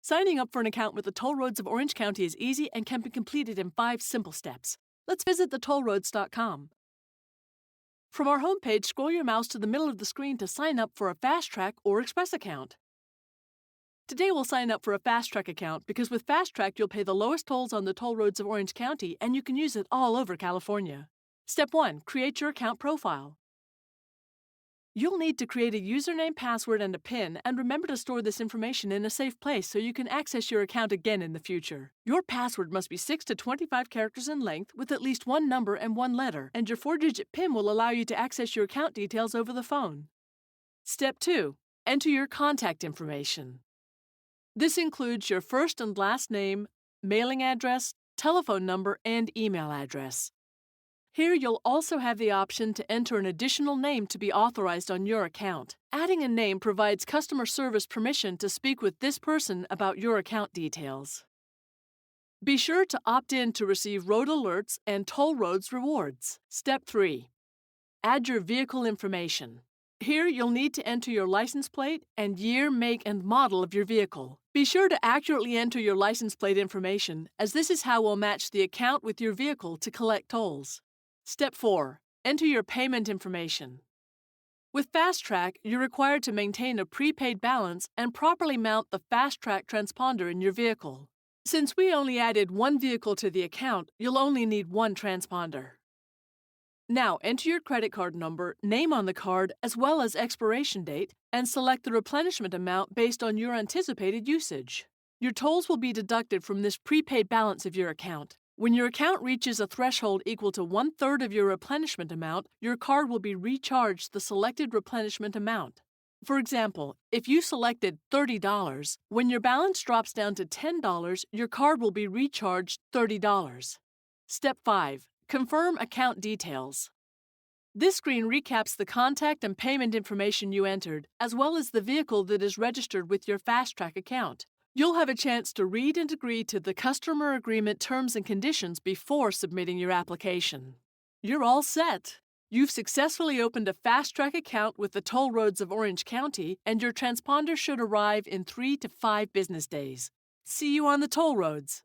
Signing up for an account with the Toll Roads of Orange County is easy and can be completed in 5 simple steps. Let's visit thetollroads.com. From our homepage, scroll your mouse to the middle of the screen to sign up for a Fast Track or Express account. Today we'll sign up for a Fast Track account because with Fast Track you'll pay the lowest tolls on the toll roads of Orange County and you can use it all over California. Step 1. Create your account profile. You'll need to create a username, password, and a PIN, and remember to store this information in a safe place so you can access your account again in the future. Your password must be 6 to 25 characters in length with at least one number and one letter, and your 4-digit PIN will allow you to access your account details over the phone. Step 2. Enter your contact information. This includes your first and last name, mailing address, telephone number, and email address. Here you'll also have the option to enter an additional name to be authorized on your account. Adding a name provides customer service permission to speak with this person about your account details. Be sure to opt in to receive road alerts and toll roads rewards. Step 3. Add your vehicle information. Here you'll need to enter your license plate and year, make, and model of your vehicle. Be sure to accurately enter your license plate information, as this is how we'll match the account with your vehicle to collect tolls. Step 4. Enter your payment information. With Fast Track, you're required to maintain a prepaid balance and properly mount the Fast Track transponder in your vehicle. Since we only added one vehicle to the account, you'll only need one transponder. Now enter your credit card number, name on the card, as well as expiration date, and select the replenishment amount based on your anticipated usage. Your tolls will be deducted from this prepaid balance of your account. When your account reaches a threshold equal to 1/3 of your replenishment amount, your card will be recharged the selected replenishment amount. For example, if you selected $30, when your balance drops down to $10, your card will be recharged $30. Step 5. Confirm account details. This screen recaps the contact and payment information you entered, as well as the vehicle that is registered with your Fast Track account. You'll have a chance to read and agree to the customer agreement terms and conditions before submitting your application. You're all set. You've successfully opened a Fast Track account with the Toll Roads of Orange County, and your transponder should arrive in 3 to 5 business days. See you on the toll roads.